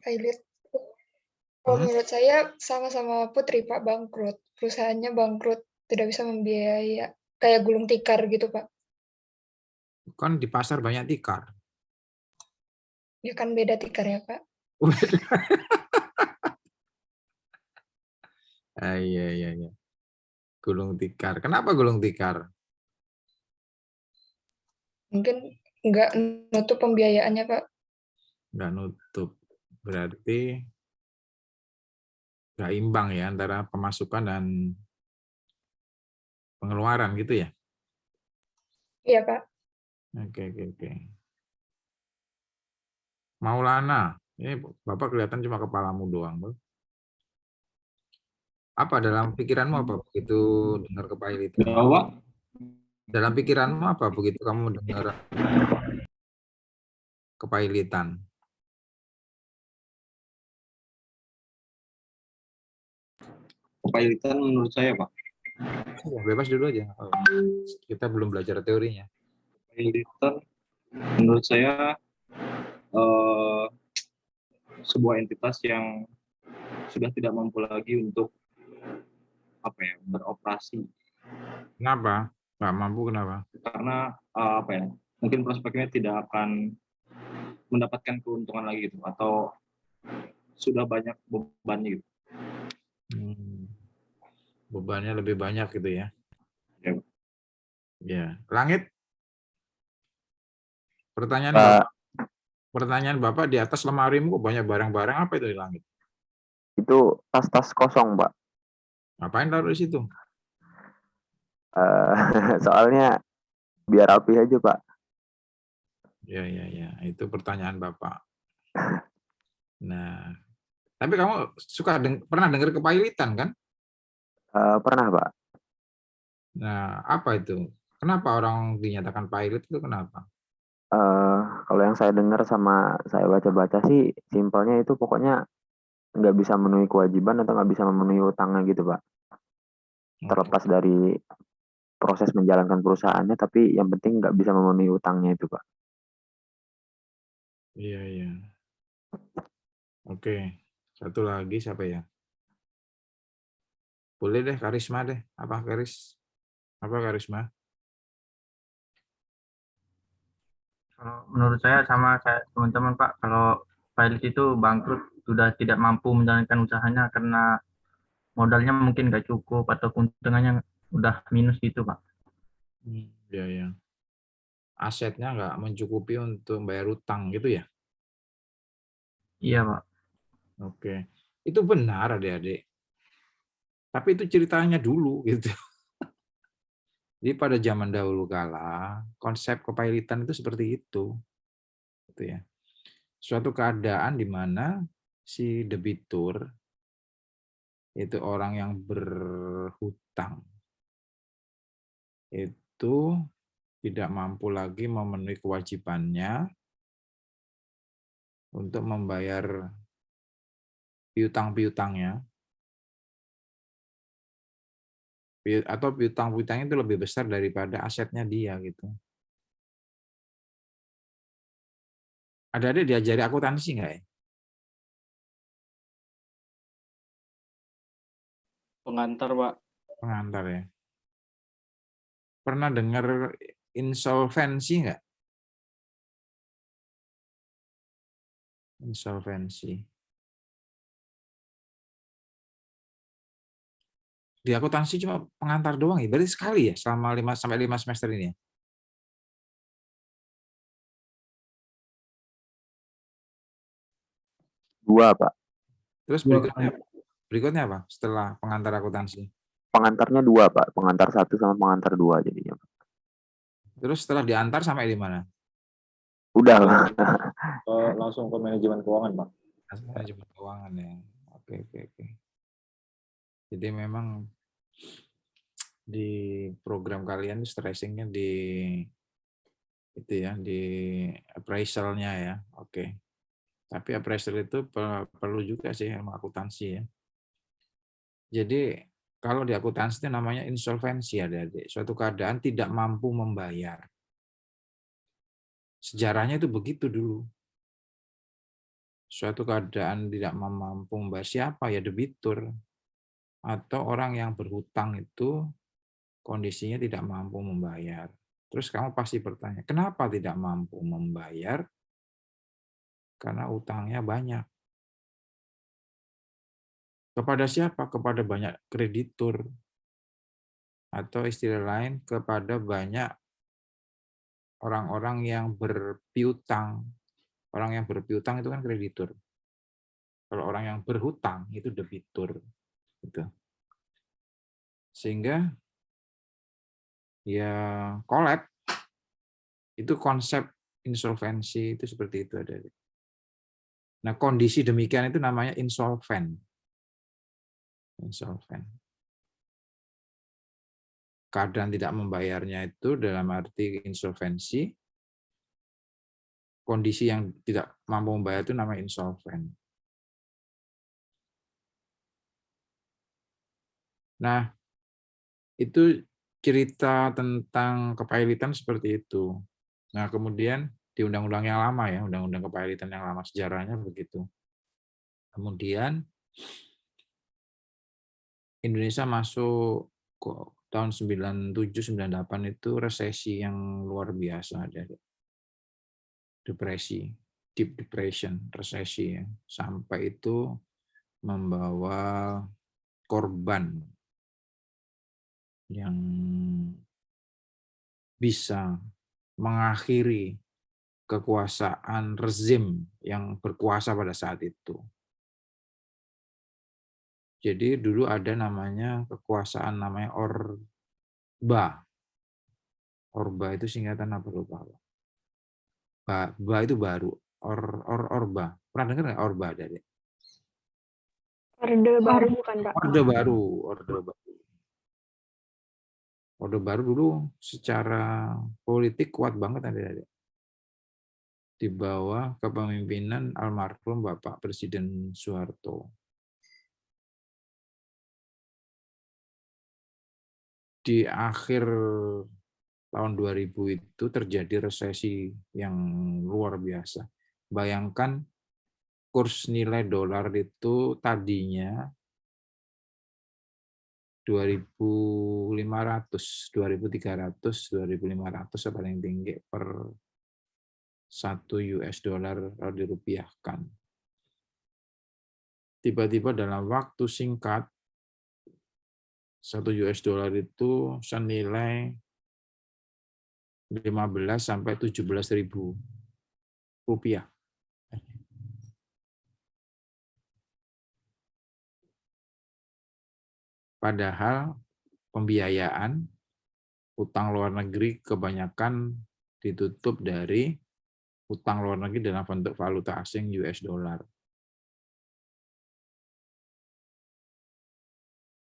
pilot. Kalau Hmm? menurut saya sama-sama Putri, Pak, bangkrut. Perusahaannya bangkrut, tidak bisa membiayai kayak gulung tikar gitu, Pak. Kan di pasar banyak tikar. Ya kan beda tikar ya, Pak. Iya, iya, iya. Gulung tikar. Kenapa gulung tikar? Mungkin nggak nutup pembiayaannya, Pak. Nggak nutup. Berarti nggak imbang ya antara pemasukan dan pengeluaran gitu ya? Iya, Pak. Oke, oke, oke. Maulana, ini Bapak kelihatan cuma kepalamu doang. Bro. Apa dalam pikiranmu apa begitu dengar kepailitan? Bahwa Dalam pikiranmu apa begitu kamu dengar kepailitan? kepailitan menurut saya, Pak. Ya, bebas dulu aja. Oh, kita belum belajar teorinya. Kepailitan menurut saya eh, sebuah entitas yang sudah tidak mampu lagi untuk beroperasi Kenapa? Nggak mampu kenapa? karena mungkin prospeknya tidak akan mendapatkan keuntungan lagi gitu atau sudah banyak bebannya gitu. Hmm, bebannya lebih banyak gitu ya. Ya. Ya, langit. Pertanyaan Pak, Bapak, pertanyaan Bapak di atas lemarimu kok banyak barang-barang apa itu di langit? itu tas-tas kosong, Pak. Ngapain taruh di situ? Soalnya biar rapi aja, Pak. Ya, ya, ya. Itu pertanyaan Bapak. Nah, tapi kamu suka pernah dengar kepailitan kan? Pernah, Pak. Nah, apa itu? Kenapa orang dinyatakan pailit itu kenapa? Kalau yang saya dengar sama saya baca-baca sih, simpelnya itu pokoknya nggak bisa memenuhi kewajiban atau nggak bisa memenuhi utangnya gitu, Pak. Oke. Terlepas dari proses menjalankan perusahaannya, tapi yang penting nggak bisa memenuhi utangnya itu, Pak. Iya, iya. Oke. Satu lagi siapa ya? Boleh deh, Karisma deh. Apa Karisma? Kalau menurut saya sama saya teman-teman Pak, kalau pilot itu bangkrut sudah tidak mampu menjalankan usahanya karena modalnya mungkin nggak cukup atau keuntungannya udah minus gitu Pak. Iya, iya. Asetnya nggak mencukupi untuk bayar utang gitu ya? Iya Pak. Oke. Itu benar adik-adik. Tapi itu ceritanya dulu gitu. Jadi pada zaman dahulu kala, konsep kepailitan itu seperti itu. Gitu ya. Suatu keadaan di mana si debitur itu orang yang berhutang itu tidak mampu lagi memenuhi kewajibannya untuk membayar piutang-piutangnya, atau piutang-piutangnya itu lebih besar daripada asetnya dia gitu. Ada diajari akuntansi nggak ya? Pengantar, Pak. Pengantar ya. Pernah dengar insolvensi nggak? Insolvensi. Di akuntansi cuma pengantar doang ya. Berarti sekali ya selama 5 sampai 5 semester ini ya. Dua, Pak. Terus berikutnya apa? Setelah pengantar akuntansi. Pengantarnya dua, Pak. Pengantar satu sama pengantar dua jadinya, Pak. Terus setelah diantar sampai di mana? Udah, Pak. Langsung ke manajemen keuangan, Pak. Manajemen keuangan ya. Oke, oke, oke. Jadi memang di program kalian stressingnya di itu ya, di appraisalnya ya. Oke. Tapi appraisal itu perlu juga sih ilmu akuntansi ya. Jadi kalau di akuntansi itu namanya insolvensi adik-adik. Suatu keadaan tidak mampu membayar. Sejarahnya itu begitu dulu. suatu keadaan tidak mampu membayar, siapa? Ya debitur. Atau orang yang berhutang itu kondisinya tidak mampu membayar. Terus kamu pasti bertanya, kenapa tidak mampu membayar? Karena utangnya banyak. Kepada siapa? Kepada banyak kreditur. Atau istilah lain, kepada banyak orang-orang yang berpiutang. Orang yang berpiutang itu kan kreditur. Kalau orang yang berhutang itu debitur. Gitu. Sehingga ya collab itu konsep insolvensi itu seperti itu ada. Nah, kondisi demikian itu namanya insolven. Insolven. Keadaan tidak membayarnya itu dalam arti insolvensi. Kondisi yang tidak mampu membayar itu namanya insolven. Nah, itu cerita tentang kepailitan seperti itu. Nah, kemudian di undang-undang yang lama ya, undang-undang kepailitan yang lama sejarahnya begitu. Kemudian Indonesia masuk tahun 97-98 itu resesi yang luar biasa, ada depresi, deep depression, resesi ya. Sampai itu membawa korban yang bisa mengakhiri kekuasaan rezim yang berkuasa pada saat itu. Jadi dulu ada namanya kekuasaan namanya Orba. Orba itu singkatan apa lupa. Ba itu baru. Orba. Pernah dengar nggak Orba dari? Orde Baru bukan, Pak? Orde Baru. Orde Baru. Orde Baru dulu secara politik kuat banget ada. Di bawah kepemimpinan almarhum Bapak Presiden Soeharto. Di akhir tahun 2000 itu terjadi resesi yang luar biasa. Bayangkan kurs nilai dolar itu tadinya 2.500, 2.300, 2.500 paling tinggi per 1 US dollar kalau dirupiahkan. Tiba-tiba dalam waktu singkat 1 US dollar itu senilai 15 sampai 17.000 rupiah. Padahal pembiayaan utang luar negeri kebanyakan ditutup dari utang luar negeri dalam bentuk valuta asing US dollar.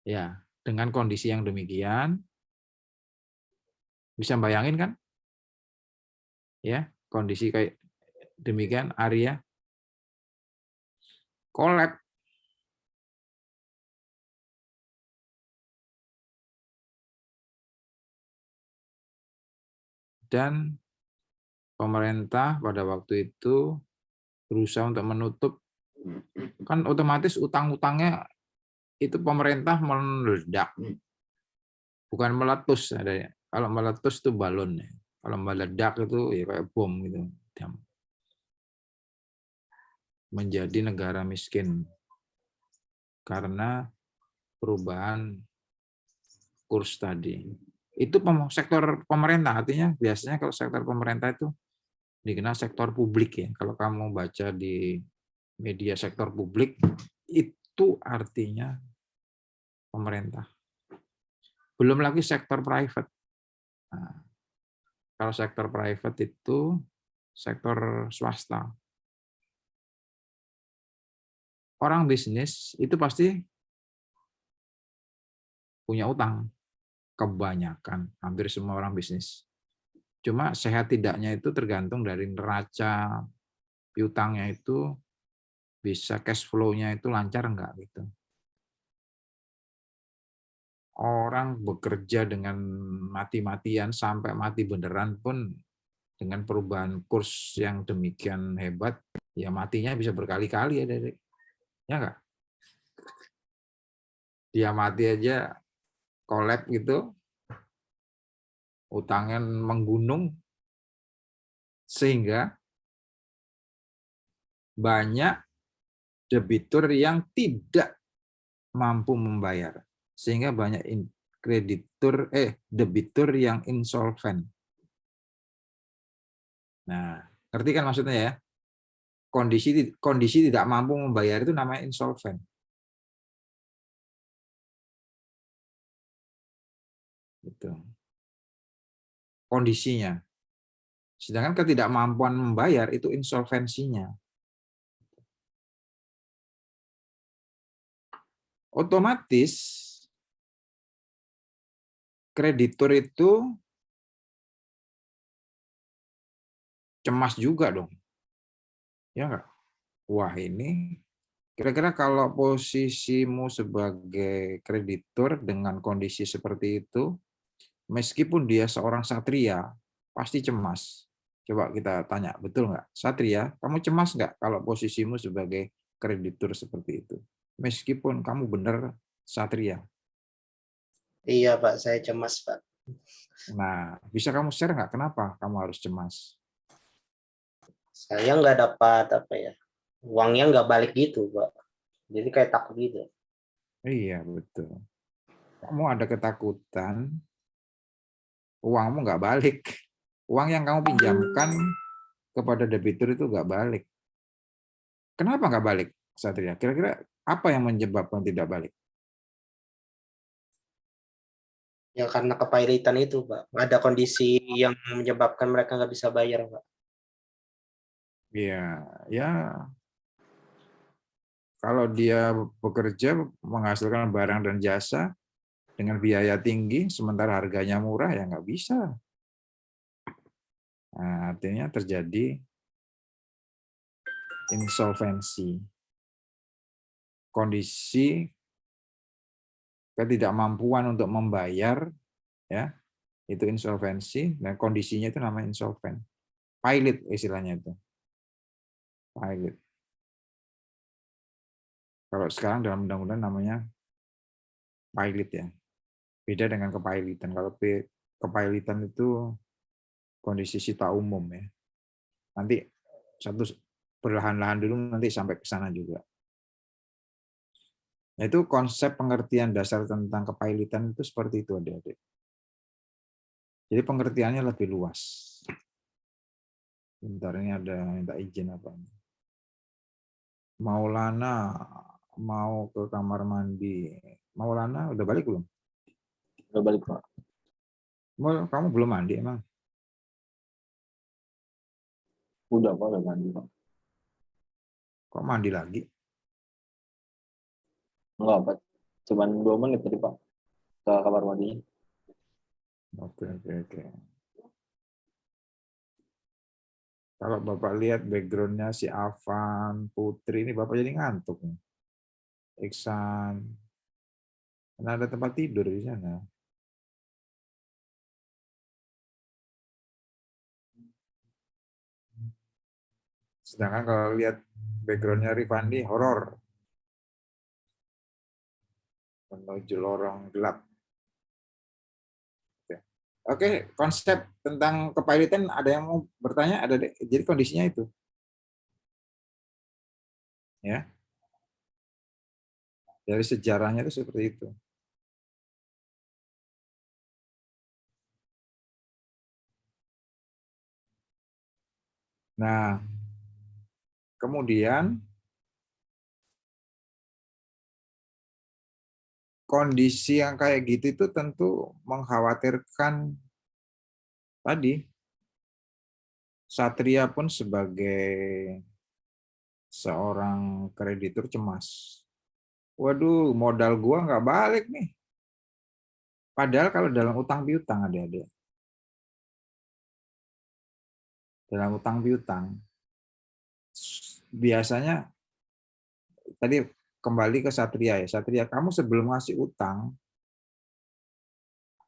Ya, dengan kondisi yang demikian, bisa bayangin kan? Ya, kondisi kayak demikian, area collab. Dan pemerintah pada waktu itu berusaha untuk menutup, kan otomatis utang-utangnya itu pemerintah meledak, bukan meletus adanya. Kalau meletus itu balon ya. Kalau meledak itu ya kayak bom gitu. Menjadi negara miskin karena perubahan kurs tadi. Itu sektor pemerintah, artinya biasanya kalau sektor pemerintah itu dikenal sektor publik ya. Kalau kamu baca di media sektor publik, itu artinya pemerintah. Belum lagi sektor private. Nah, kalau sektor private itu sektor swasta. Orang bisnis itu pasti punya utang. Kebanyakan, hampir semua orang bisnis. Cuma sehat tidaknya itu tergantung dari neraca piutangnya itu bisa cash flow-nya itu lancar enggak gitu. Orang bekerja dengan mati-matian sampai mati beneran pun dengan perubahan kurs yang demikian hebat, ya matinya bisa berkali-kali ya, Dek. Ya nggak? Dia mati aja collab gitu, utangnya menggunung, sehingga banyak debitur yang tidak mampu membayar, sehingga banyak debitur yang insolven. Nah, ngerti kan maksudnya ya? Kondisi tidak mampu membayar itu namanya insolven. Gitu. Kondisinya. Sedangkan ketidakmampuan membayar itu insolvensinya. Otomatis kreditur itu cemas juga dong. Ya enggak? Wah, ini kira-kira kalau posisimu sebagai kreditur dengan kondisi seperti itu, meskipun dia seorang satria, pasti cemas. Coba kita tanya, betul nggak? Satria, kamu cemas nggak kalau posisimu sebagai kreditur seperti itu? Meskipun kamu benar satria. Iya Pak, saya cemas Pak. Nah, bisa kamu share nggak kenapa kamu harus cemas? Saya nggak dapat apa ya, uangnya nggak balik gitu Pak. Jadi kayak takut gitu. Iya, betul. Kamu ada ketakutan, uangmu nggak balik. Uang yang kamu pinjamkan kepada debitur itu nggak balik. Kenapa nggak balik, Satria? Kira-kira apa yang menyebabkan tidak balik? Ya karena kepailitan itu Pak. Ada kondisi yang menyebabkan mereka nggak bisa bayar Pak. Ya, ya. Kalau dia bekerja menghasilkan barang dan jasa dengan biaya tinggi, sementara harganya murah, ya nggak bisa. Nah, artinya terjadi insolvensi. Kondisi ketidakmampuan untuk membayar, ya, itu insolvensi, dan kondisinya itu namanya insolven. Pilot istilahnya itu. Pilot. Kalau sekarang dalam undang-undang namanya pilot ya. Beda dengan kepailitan. Kalau kepailitan itu kondisi sita umum ya. Nanti satu perlahan-lahan dulu nanti sampai ke sana juga. Nah, itu konsep pengertian dasar tentang kepailitan itu seperti itu, adik-adik. Jadi pengertiannya lebih luas. Bentar, ini ada minta izin apa? Maulana mau ke kamar mandi. Maulana udah balik belum? Udah balik Pak. Kamu belum mandi emang? Udah Pak, udah mandi Pak. Kok mandi lagi? Enggak Pak, cuman 2 menit tadi Pak ke kamar mandi. Oke. Kalau Bapak lihat background-nya si Avan, Putri, ini Bapak jadi ngantuk nih. Iksan. Karena ada tempat tidur di sana. Sedangkan kalau lihat background-nya Rifandi, horor. Menuju lorong gelap. Oke, konsep tentang kepailitan ada yang mau bertanya? Ada, jadi kondisinya itu. Ya. Dari sejarahnya itu seperti itu. Nah, kemudian kondisi yang kayak gitu itu tentu mengkhawatirkan tadi. Satria pun sebagai seorang kreditur cemas. Waduh, modal gua nggak balik nih. Padahal kalau dalam utang piutang, adik-adik. Dalam utang piutang, biasanya tadi kembali ke Satria ya. Satria, kamu sebelum ngasih utang,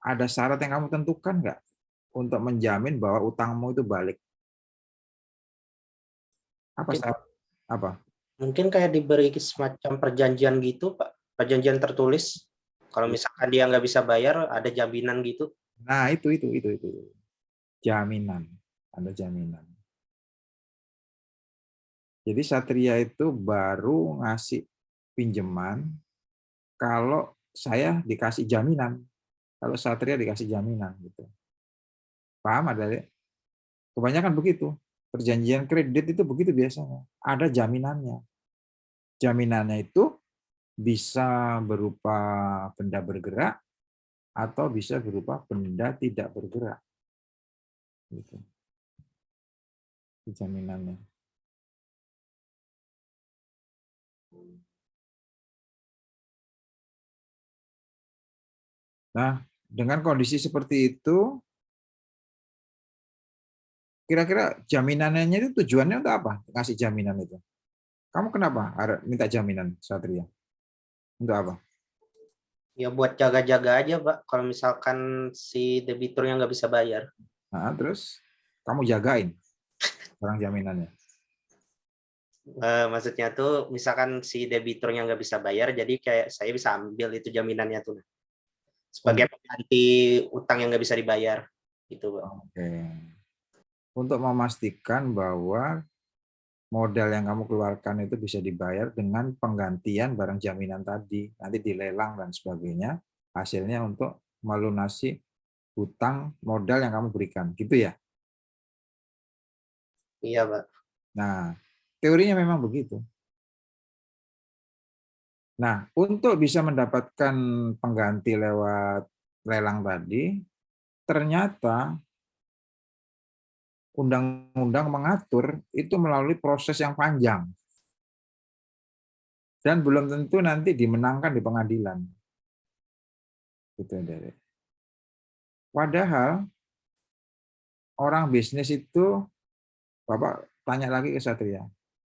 ada syarat yang kamu tentukan nggak? untuk menjamin bahwa utangmu itu balik. Apa Mungkin, apa? mungkin kayak diberi semacam perjanjian gitu, Pak. Perjanjian tertulis. Kalau misalkan dia nggak bisa bayar, ada jaminan gitu. Nah, itu. Jaminan. Ada jaminan. Jadi Satria itu baru ngasih pinjaman kalau saya dikasih jaminan. Kalau Satria dikasih jaminan gitu. Paham ada ya? Kebanyakan begitu. Perjanjian kredit itu begitu biasanya. Ada jaminannya. Jaminannya itu bisa berupa benda bergerak atau bisa berupa benda tidak bergerak. Gitu. Jaminannya. Nah, dengan kondisi seperti itu, kira-kira jaminannya itu tujuannya untuk apa? Ngasih jaminan itu. Kamu kenapa minta jaminan, Satria? Untuk apa? Ya buat jaga-jaga aja, Pak. Kalau misalkan si debiturnya nggak bisa bayar. Nah, terus kamu jagain orang jaminannya. Maksudnya tuh misalkan si debiturnya nggak bisa bayar, jadi kayak saya bisa ambil itu jaminannya tuh sebagai pengganti utang yang nggak bisa dibayar, gitu, Pak. Oke. Untuk memastikan bahwa modal yang kamu keluarkan itu bisa dibayar dengan penggantian barang jaminan tadi, nanti dilelang dan sebagainya, hasilnya untuk melunasi hutang modal yang kamu berikan, gitu ya? Iya, Pak. Nah, teorinya memang begitu. Nah, untuk bisa mendapatkan pengganti lewat lelang tadi, ternyata undang-undang mengatur itu melalui proses yang panjang. Dan belum tentu nanti dimenangkan di pengadilan. Gitu, Dede. Padahal orang bisnis itu, Bapak tanya lagi ke Satria,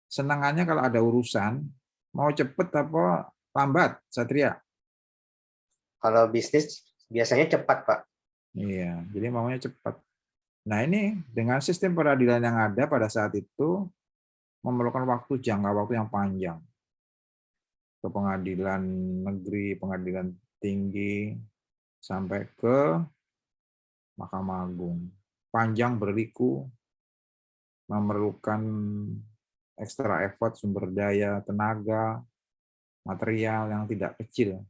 senangannya kalau ada urusan, mau cepet apa lambat, Satria? Kalau bisnis biasanya cepat, Pak. Iya, jadi maunya cepat. Nah ini dengan sistem peradilan yang ada pada saat itu memerlukan jangka waktu yang panjang. Ke pengadilan negeri, pengadilan tinggi, sampai ke Mahkamah Agung. Panjang berliku, memerlukan ekstra effort, sumber daya, tenaga, material yang tidak kecil.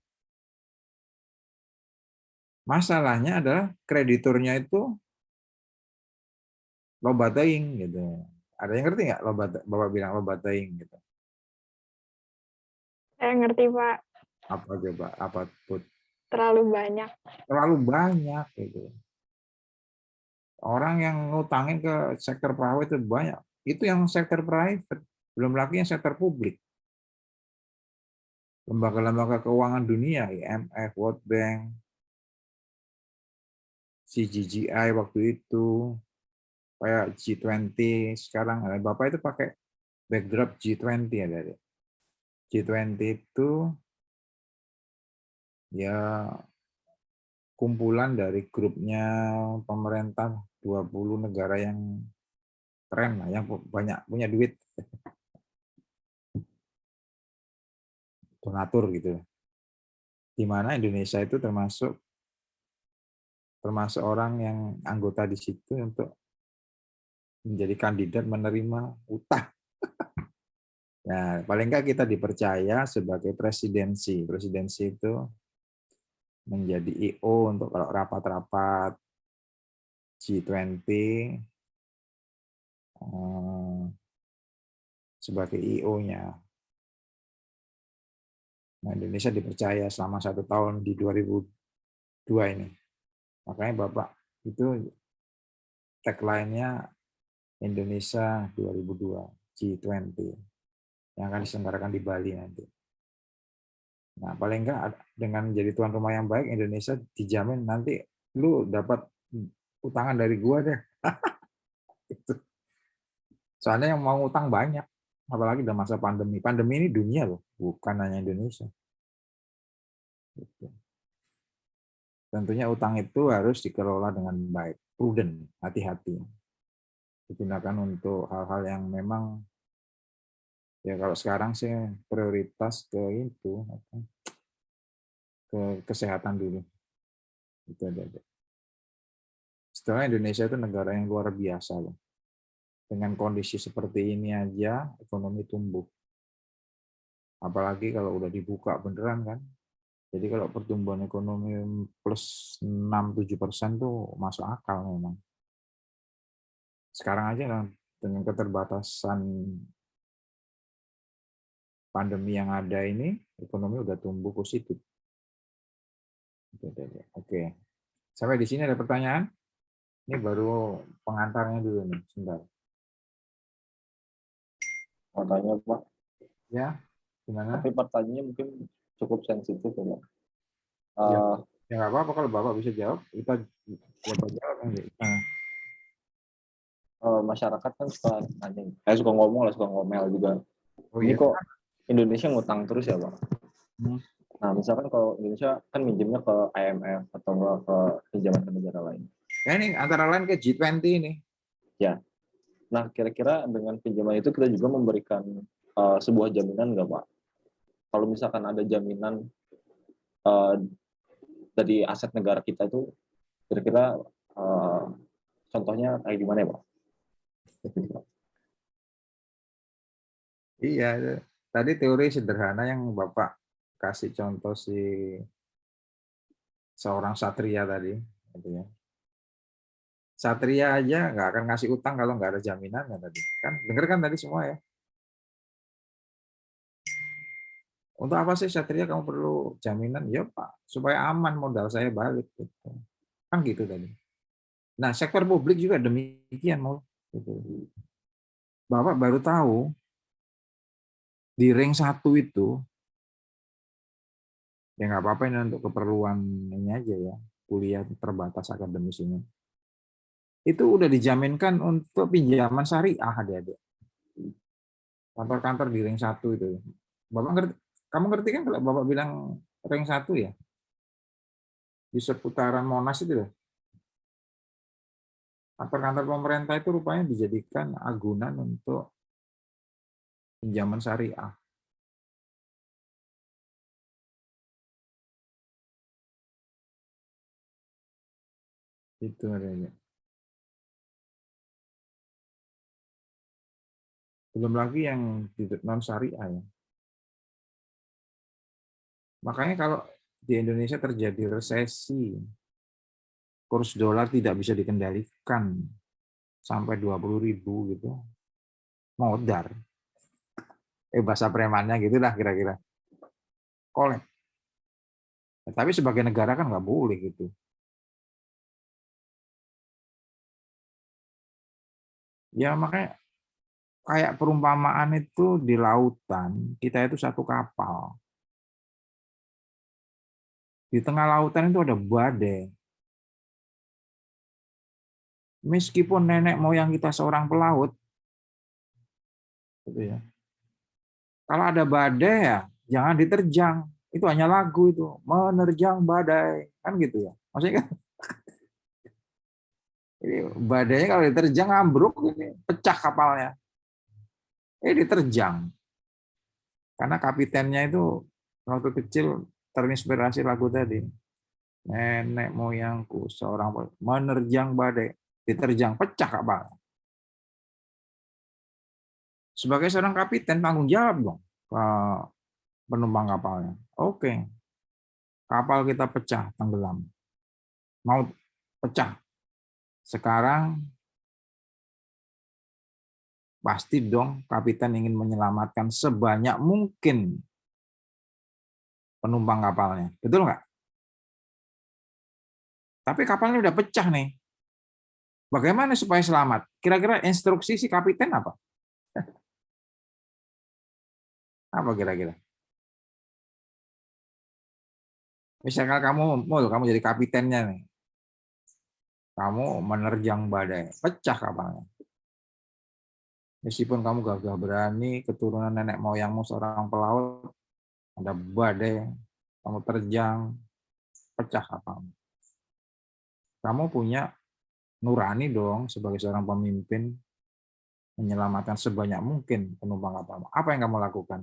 Masalahnya adalah krediturnya itu loba teuing gitu. Ada yang ngerti nggak Bapak bilang loba teuing gitu? Saya ngerti, Pak. Apa coba? Apa put? Terlalu banyak. Terlalu banyak gitu. Orang yang ngutangin ke sektor private itu banyak. Itu yang sektor private, belum lagi yang sektor publik. Lembaga-lembaga keuangan dunia, IMF, World Bank, CGGI waktu itu, kayak G20 sekarang. Bapak itu pakai backdrop G20 ya dari G20 itu ya kumpulan dari grupnya pemerintah 20 negara yang keren lah, yang banyak punya duit, donatur gitu. Di mana Indonesia itu termasuk orang yang anggota di situ untuk menjadi kandidat menerima utang. Nah, paling enggak kita dipercaya sebagai presidensi. Presidensi itu menjadi IO untuk kalau rapat-rapat G20 sebagai IO-nya. Nah, Indonesia dipercaya selama 1 tahun di 2002 ini. Makanya Bapak itu tagline-nya Indonesia 2002 G20 yang akan diselenggarakan di Bali nanti. Nah, paling enggak dengan menjadi tuan rumah yang baik, Indonesia dijamin nanti lu dapat utangan dari gua deh. Soalnya yang mau utang banyak, apalagi dalam masa pandemi. Pandemi ini dunia loh, bukan hanya Indonesia. Tentunya utang itu harus dikelola dengan baik. prudent, hati-hati. Digunakan untuk hal-hal yang memang ya kalau sekarang sih prioritas ke itu ke kesehatan dulu. Itu ada. Setelah Indonesia itu negara yang luar biasa loh. Dengan kondisi seperti ini aja ekonomi tumbuh. Apalagi kalau udah dibuka beneran kan. Jadi kalau pertumbuhan ekonomi plus 6-7% tuh masuk akal memang. Sekarang aja kan dengan keterbatasan pandemi yang ada ini, ekonomi udah tumbuh positif. Oke. Sampai di sini ada pertanyaan? Ini baru pengantarnya dulu nih, sebentar. Mau tanya Pak, Ya, gimana? tapi pertanyaannya mungkin cukup sensitif ya Pak. Ya, ya nggak apa-apa kalau Bapak bisa jawab, kita Bapak jawab nanti. Masyarakat kan suka nanya, suka ngomong lah, suka ngomel juga. Oh Ini iya. kok Indonesia ngutang terus ya Pak? Hmm. Nah, misalkan kalau Indonesia kan minjemnya ke IMF atau enggak ke pinjaman ke negara lain. Ya ini antara lain ke G20 ini. Ya. Nah, kira-kira dengan pinjaman itu kita juga memberikan sebuah jaminan nggak Pak? Kalau misalkan ada jaminan dari aset negara kita itu, kira-kira contohnya kayak gimana ya Pak? Iya, tadi teori sederhana yang Bapak kasih contoh si seorang satria tadi, gitu ya. Satria aja nggak akan ngasih utang kalau nggak ada jaminan ya tadi. Kan denger kan tadi semua ya. Untuk apa sih satria kamu perlu jaminan? Ya Pak, supaya aman modal saya balik. Gitu. Kan gitu tadi. Nah, sektor publik juga demikian mau. Gitu. Bapak baru tahu di ring 1 itu ya nggak apa-apa ini untuk keperluan ini aja ya, kuliah terbatas akademis ini. Itu udah dijaminkan untuk pinjaman syariah adik-adik. Kantor-kantor di ring 1 itu. Bapak ngerti, kamu ngerti kan kalau Bapak bilang ring 1 ya? Di seputaran Monas itu loh. Kantor-kantor pemerintah itu rupanya dijadikan agunan untuk pinjaman syariah. Itu adanya. Belum lagi yang non syariah ya. Makanya kalau di Indonesia terjadi resesi, kurs dolar tidak bisa dikendalikan sampai 20.000 gitu, modar. Bahasa premannya gitulah kira-kira. Kolek. Tapi sebagai negara kan nggak boleh gitu. Ya makanya kayak perumpamaan itu di lautan, kita itu satu kapal. Di tengah lautan itu ada badai. Meskipun nenek moyang kita seorang pelaut, gitu ya. Kalau ada badai ya jangan diterjang. Itu hanya lagu itu, menerjang badai, kan gitu ya. Maksudnya kan badainya kalau diterjang ambruk ini, pecah kapalnya. Diterjang. Karena kapitennya itu waktu kecil terinspirasi lagu tadi. Nenek moyangku seorang menerjang badai, diterjang pecah kapal. Sebagai seorang kapiten tanggung jawab dong ke penumpang kapalnya. Oke, kapal kita pecah, tenggelam, mau pecah. Sekarang pasti dong kapiten ingin menyelamatkan sebanyak mungkin penumpang kapalnya, betul nggak? Tapi kapalnya udah pecah nih. Bagaimana supaya selamat? Kira-kira instruksi si kapiten apa? Apa kira-kira? Misalkan kamu jadi kapitennya nih. Kamu menerjang badai, pecah kapalnya. Meskipun kamu gagah berani, keturunan nenek moyangmu seorang pelaut, ada badai, kamu terjang, pecah kapalnya. Kamu punya nurani dong sebagai seorang pemimpin, menyelamatkan sebanyak mungkin penumpang kapal. Apa yang kamu lakukan?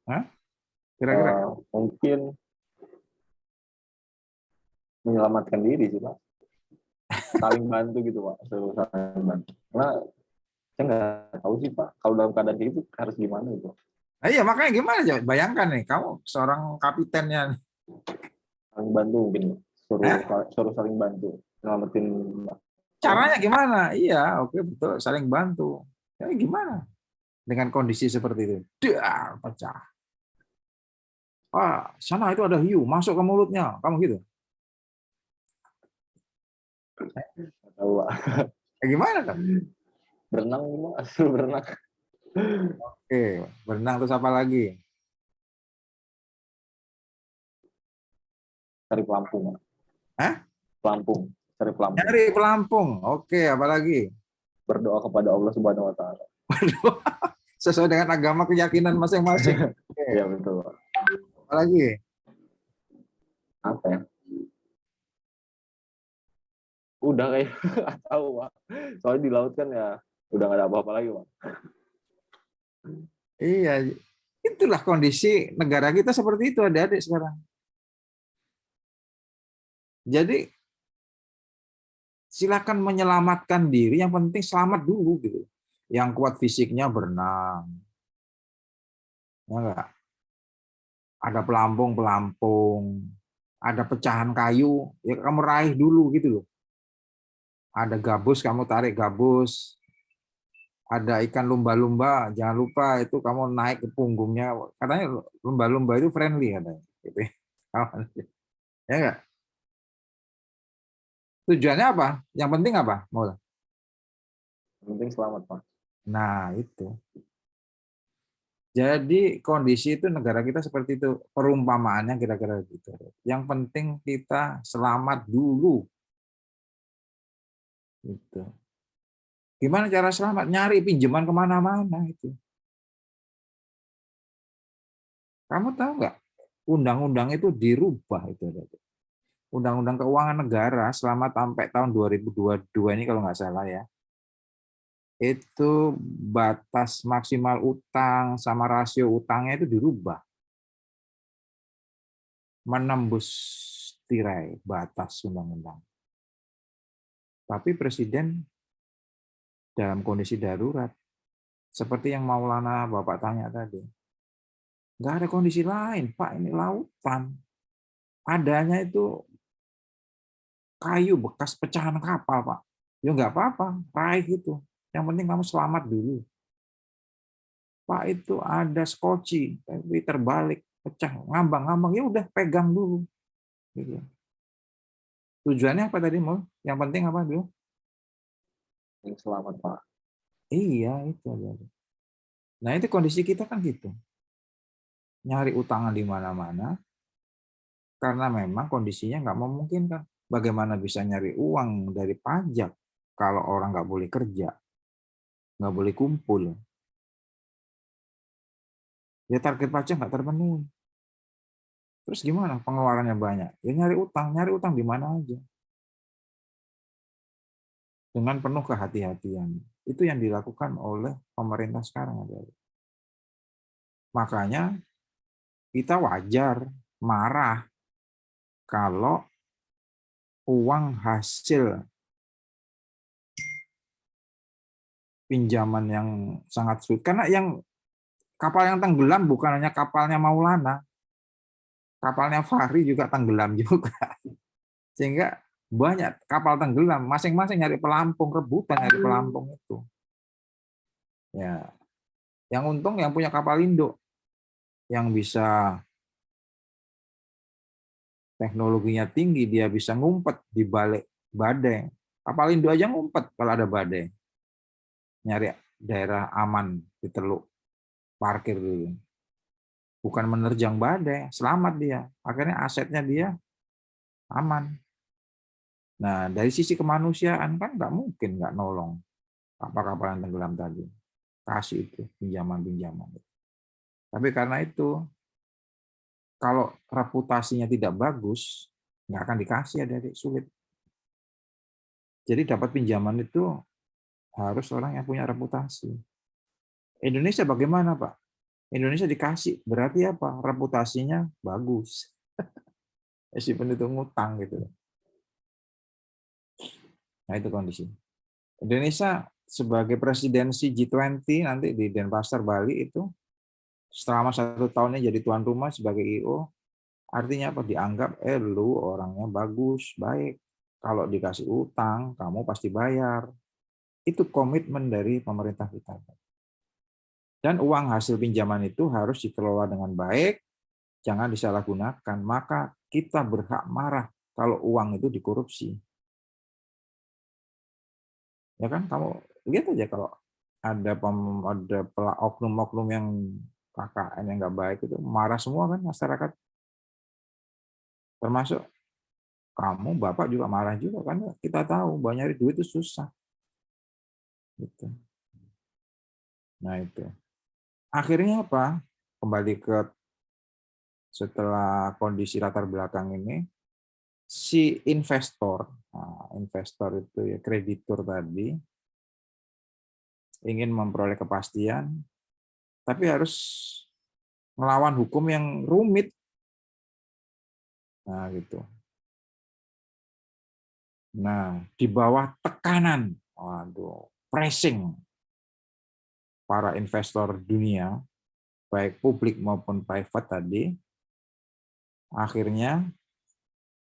Hah? Kira-kira? Mungkin menyelamatkan diri sih Pak, saling bantu gitu Pak, saling bantu. Karena saya nggak tahu sih Pak, kalau dalam keadaan kayak itu harus gimana itu. Nah, iya, makanya gimana? Bayangkan nih, kamu seorang kapitennya. Saling bantu mungkin, suruh saling bantu, nyelamatin. Caranya gimana? Iya, oke, betul, saling bantu. Ya, gimana? Dengan kondisi seperti itu, dar, pecah. Ah, sana itu ada hiu, masuk ke mulutnya, kamu gitu. Nggak tahu Pak. Gimana kan? Berenang nih Pak, suruh berenang. Oke, berenang terus apa lagi? Cari pelampung Pak. Hah? Pelampung, cari pelampung. Nyari pelampung. Oke, apa lagi? Berdoa kepada Allah Subhanahu Wa Taala. Sesuai dengan agama keyakinan masing-masing. Iya betul Pak. Apa lagi? Apa ya? Udah kayak nggak tahu Pak. Soalnya di laut kan ya udah nggak ada apa-apa lagi Pak. Iya, itulah kondisi negara kita seperti itu, adik-adik sekarang. Jadi silakan menyelamatkan diri, yang penting selamat dulu gitu. Yang kuat fisiknya berenang. Ya enggak? Ada pelampung, ada pecahan kayu, ya kamu raih dulu gitu loh. Ada gabus, kamu tarik gabus. Ada ikan lumba-lumba, jangan lupa itu kamu naik ke punggungnya. Katanya lumba-lumba itu friendly katanya. Gitu. Ya enggak? Tujuannya apa? Yang penting apa? Yang penting selamat Pak. Nah, itu. Jadi kondisi itu negara kita seperti itu, perumpamaannya kira-kira gitu. Yang penting kita selamat dulu. Gitu. Gimana cara selamat? Nyari pinjaman kemana-mana itu. Kamu tahu nggak? Undang-undang itu dirubah itu. Undang-undang Keuangan Negara selama sampai tahun 2022 ini kalau nggak salah ya. Itu batas maksimal utang sama rasio utangnya itu dirubah. Menembus tirai batas undang-undang. Tapi Presiden dalam kondisi darurat, seperti yang Maulana Bapak tanya tadi, nggak ada kondisi lain, Pak, ini lautan. Adanya itu kayu bekas pecahan kapal, Pak. Ya nggak apa-apa, raih itu. Yang penting kamu selamat dulu. Pak, itu ada skoci, tapi terbalik, pecah, ngambang-ngambang, ya udah pegang dulu. Gitu. Tujuannya apa tadi, Mau? Yang penting apa dulu? Yang selamat Pak. Iya, itu aja. Nah, itu kondisi kita kan gitu. Nyari utangan di mana-mana, karena memang kondisinya nggak memungkinkan. Bagaimana bisa nyari uang dari pajak kalau orang nggak boleh kerja, nggak boleh kumpul. Ya target pajak nggak terpenuhi. Terus gimana? Pengeluarannya banyak. Ya nyari utang di mana aja. Dengan penuh kehati-hatian. Itu yang dilakukan oleh pemerintah sekarang. Makanya kita wajar marah kalau uang hasil pinjaman yang sangat sulit. Karena yang kapal yang tenggelam bukan hanya kapalnya Maulana, kapalnya Fahri juga tenggelam juga. Sehingga banyak kapal tenggelam, masing-masing nyari pelampung, rebutan nyari pelampung itu. Ya, yang untung yang punya kapal induk, yang bisa teknologinya tinggi, dia bisa ngumpet di balik badai. Kapal induk aja ngumpet kalau ada badai. Nyari daerah aman di teluk, parkir dulu. Bukan menerjang badai, selamat dia. Akhirnya asetnya dia aman. Nah, dari sisi kemanusiaan kan nggak mungkin nggak nolong kapal-kapal yang tenggelam tadi. Kasih itu pinjaman-pinjaman. Tapi karena itu, kalau reputasinya tidak bagus, nggak akan dikasih, adik-adik, sulit. Jadi dapat pinjaman itu harus orang yang punya reputasi. Indonesia bagaimana, Pak? Indonesia dikasih, berarti apa? Reputasinya bagus. Meskipun itu ngutang gitu. Nah, itu kondisi. Indonesia sebagai presidensi G20 nanti di Denpasar, Bali itu selama 1 tahunnya jadi tuan rumah sebagai IO, artinya apa? Dianggap, lu orangnya bagus, baik. Kalau dikasih utang, kamu pasti bayar. Itu komitmen dari pemerintah kita. Dan uang hasil pinjaman itu harus dikelola dengan baik, jangan disalahgunakan. Maka kita berhak marah kalau uang itu dikorupsi. Ya kan, kamu lihat aja kalau ada oknum-oknum yang KKN yang nggak baik itu marah semua kan masyarakat. Termasuk kamu, Bapak juga marah juga kan, kita tahu bahwa nyari duit itu susah. Gitu. Nah itu. Akhirnya apa? Kembali ke setelah kondisi latar belakang ini, si investor, investor itu ya kreditur tadi, ingin memperoleh kepastian, tapi harus melawan hukum yang rumit. Nah gitu. Nah di bawah tekanan, waduh, pressing para investor dunia, baik publik maupun private tadi, akhirnya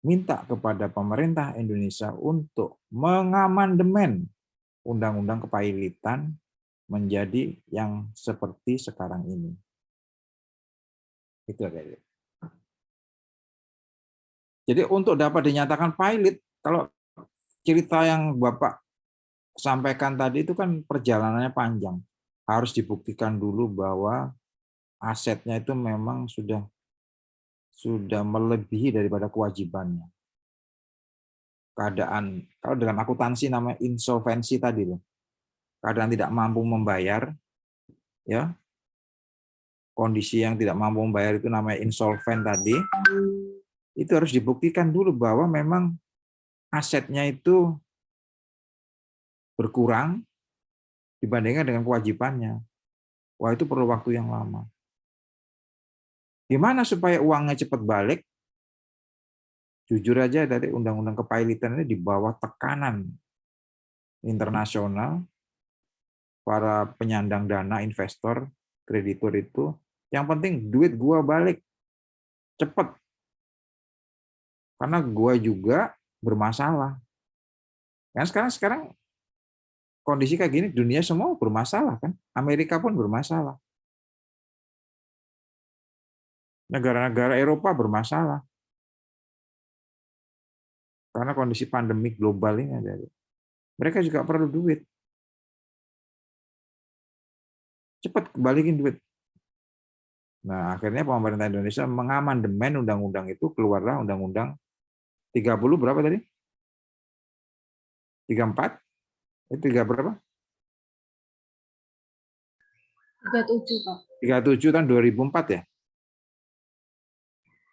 minta kepada pemerintah Indonesia untuk mengamandemen Undang-Undang Kepailitan menjadi yang seperti sekarang ini. Itu ada. Jadi untuk dapat dinyatakan pilot, kalau cerita yang Bapak sampaikan tadi itu kan perjalanannya panjang. Harus dibuktikan dulu bahwa asetnya itu memang sudah melebihi daripada kewajibannya. Keadaan, kalau dalam akuntansi namanya insolvensi tadi loh. Keadaan tidak mampu membayar, ya. Kondisi yang tidak mampu membayar itu namanya insolven tadi. Itu harus dibuktikan dulu bahwa memang asetnya itu berkurang dibandingkan dengan kewajibannya. Wah, itu perlu waktu yang lama. Gimana supaya uangnya cepat balik? Jujur aja dari Undang-Undang Kepailitan ini di bawah tekanan internasional, para penyandang dana, investor, kreditur itu, yang penting duit gua balik cepat. Karena gua juga bermasalah. Kan sekarang kondisi kayak gini, dunia semua bermasalah kan? Amerika pun bermasalah. Negara-negara Eropa bermasalah. Karena kondisi pandemi global ini ada. Mereka juga perlu duit. Cepat balikin duit. Nah, akhirnya pemerintah Indonesia mengamandemen undang-undang itu, keluarlah undang-undang 30 berapa tadi? 34? Itu 3 berapa? 37, Pak. 37 tahun 2004 ya?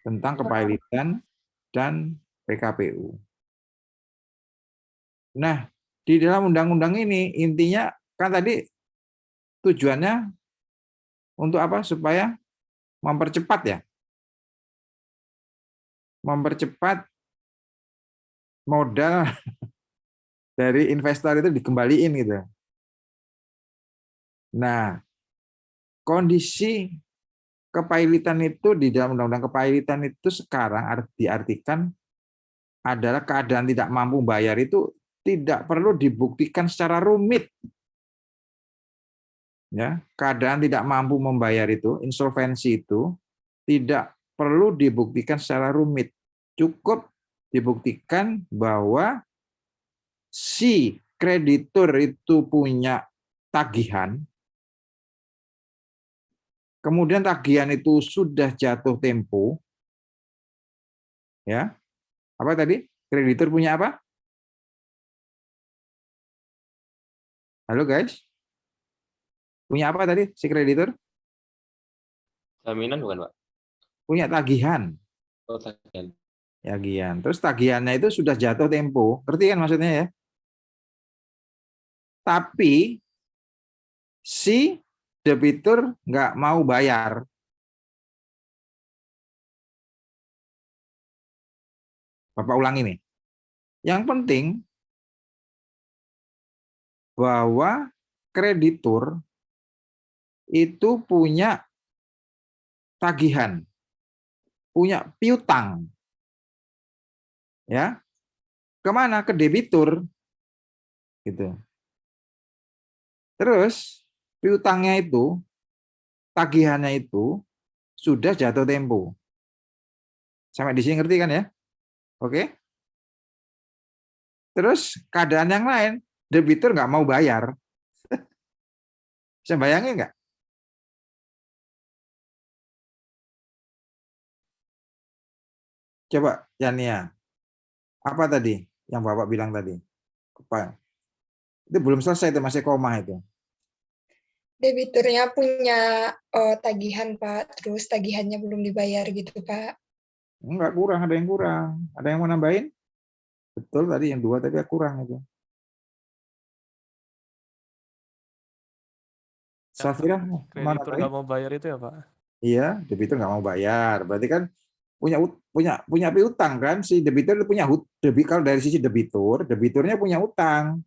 Tentang kepailitan dan PKPU. Nah, di dalam undang-undang ini intinya kan tadi tujuannya untuk apa? Supaya mempercepat ya. Mempercepat modal dari investor itu dikembaliin gitu. Nah, kondisi kepailitan itu di dalam undang-undang kepailitan itu sekarang diartikan adalah keadaan tidak mampu bayar itu tidak perlu dibuktikan secara rumit. Ya, keadaan tidak mampu membayar itu, insolvensi itu tidak perlu dibuktikan secara rumit. Cukup dibuktikan bahwa si kreditur itu punya tagihan, kemudian tagihan itu sudah jatuh tempo, ya. Apa tadi? Kreditur punya apa? Halo guys? Punya apa tadi si kreditur? Jaminan bukan, Pak? Punya tagihan. Oh, tagihan. tagihan. Terus tagihannya itu sudah jatuh tempo. Ngerti kan maksudnya ya? Tapi si debitur nggak mau bayar. Bapak ulang ini. Yang penting bahwa kreditur itu punya tagihan, punya piutang. Ya. Kemana? Ke debitur. Gitu. Terus piutangnya itu, tagihannya itu sudah jatuh tempo. Sampai di sini ngerti kan ya? Oke? Terus keadaan yang lain, debitur nggak mau bayar. Bisa bayangin nggak? Coba, Yania. Apa tadi yang Bapak bilang tadi? Apa? Itu belum selesai, itu masih koma itu. Debiturnya punya tagihan, Pak. Terus tagihannya belum dibayar gitu, Pak. Enggak, kurang, ada yang kurang. Ada yang mau nambahin? Betul tadi, yang 2 tadi kurang itu. Safira, mau Kreditur nambahin? nggak mau bayar itu ya Pak? Iya, debitur nggak mau bayar. Berarti kan punya piutang kan, si debitur itu punya debit. Kalau dari sisi debiturnya punya utang,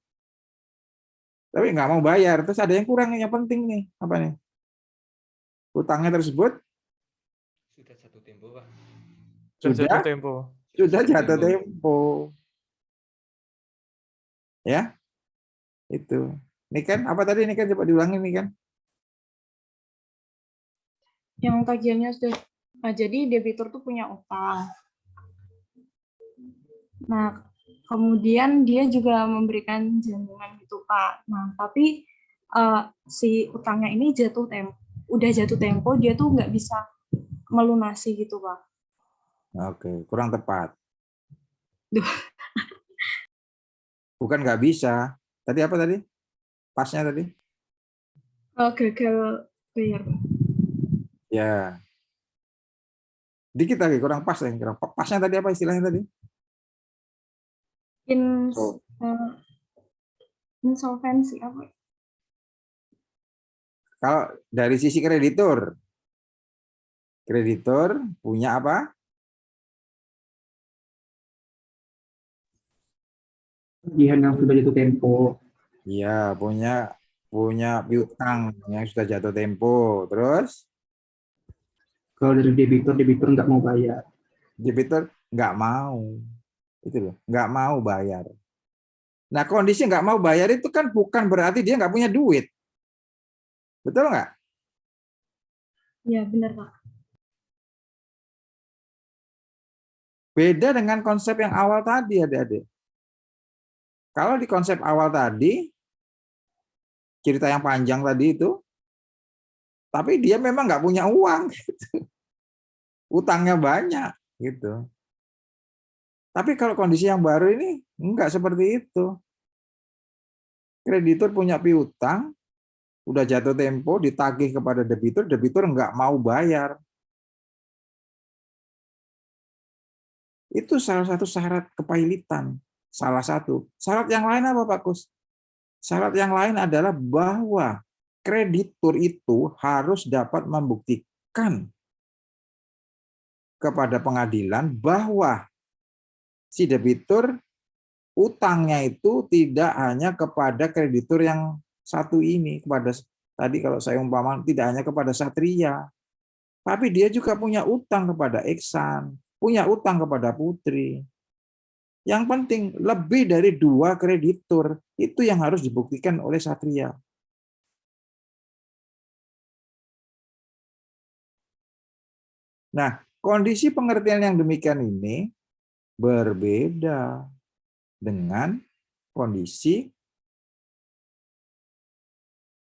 tapi nggak mau bayar. Terus ada yang kurang, yang penting nih, apa nih? Utangnya tersebut Sudah jatuh tempo, Pak. Jatuh tempo. sudah jatuh tempo, ya itu. Ini kan apa tadi? Ini kan coba diulangi nih kan? Yang tagihannya sudah, nah, jadi debitur tuh punya utang. Nah, kemudian dia juga memberikan jaminan gitu, Pak. Nah, tapi si utangnya ini udah jatuh tempo, dia tuh nggak bisa melunasi gitu, Pak. Oke, kurang tepat. Duh. Bukan nggak bisa. Tadi apa tadi? Pasnya tadi? Gagal bayar. Ya. Dikit lagi, kurang pas ya. Pasnya tadi apa istilahnya tadi? Insolvensi apa? Kalau dari sisi kreditur punya apa? Tagihan yang sudah jatuh tempo. Iya, punya piutang yang sudah jatuh tempo. Terus Kalau dari debitur nggak mau bayar. debitur nggak mau, itu loh, nggak mau bayar. Nah, kondisi nggak mau bayar itu kan bukan berarti dia nggak punya duit, betul nggak? Ya, benar, Pak. Beda dengan konsep yang awal tadi, adik-adik. Kalau di konsep awal tadi, cerita yang panjang tadi itu, tapi dia memang nggak punya uang, gitu. Utangnya banyak, gitu. Tapi kalau kondisi yang baru ini enggak seperti itu. Kreditur punya piutang, udah jatuh tempo, ditagih kepada debitur enggak mau bayar. Itu salah satu syarat kepailitan. Salah satu. Syarat yang lain apa, Pak Kus? Syarat yang lain adalah bahwa kreditur itu harus dapat membuktikan kepada pengadilan bahwa si debitur utangnya itu tidak hanya kepada kreditur yang satu ini, kepada tadi kalau saya umpamakan tidak hanya kepada Satria, tapi dia juga punya utang kepada Iksan, punya utang kepada Putri. Yang penting lebih dari 2 kreditur itu yang harus dibuktikan oleh Satria. Nah, kondisi pengertian yang demikian ini berbeda dengan kondisi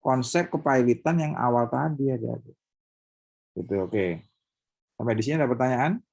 konsep kepailitan yang awal tadi ada. Gitu, oke. Sampai di sini ada pertanyaan?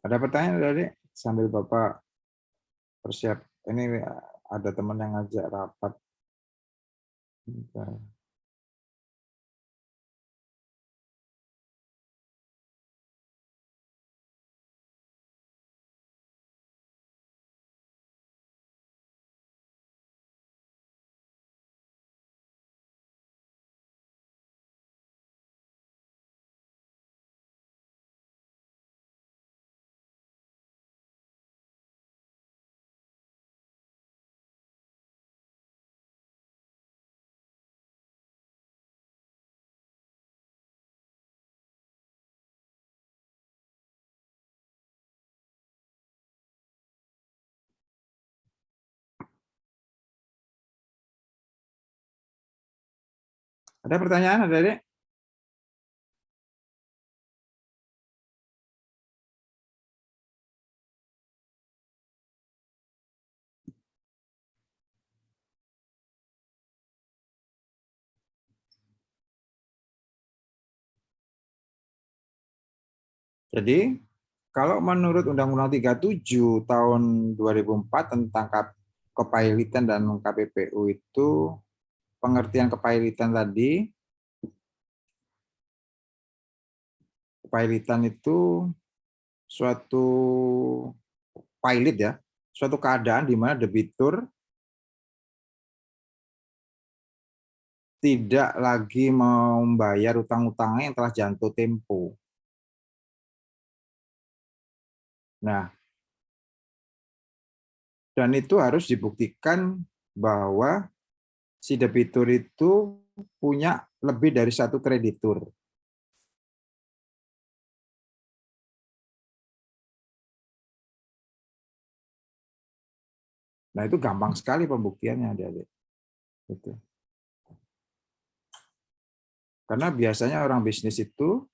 Ada pertanyaan Adik? Sambil Bapak persiap. Ini ada teman yang ngajak rapat. Bentar. Ada pertanyaan Adik? Jadi, kalau menurut Undang-Undang 37 tahun 2004 tentang kepailitan dan KPPU itu, pengertian kepailitan tadi, kepailitan itu suatu pailit ya, suatu keadaan di mana debitur tidak lagi membayar utang-utangnya yang telah jatuh tempo. Nah, dan itu harus dibuktikan bahwa si debitur itu punya lebih dari satu kreditur. Nah, itu gampang sekali pembuktiannya, Adik-adik. Gitu. Karena biasanya orang bisnis itu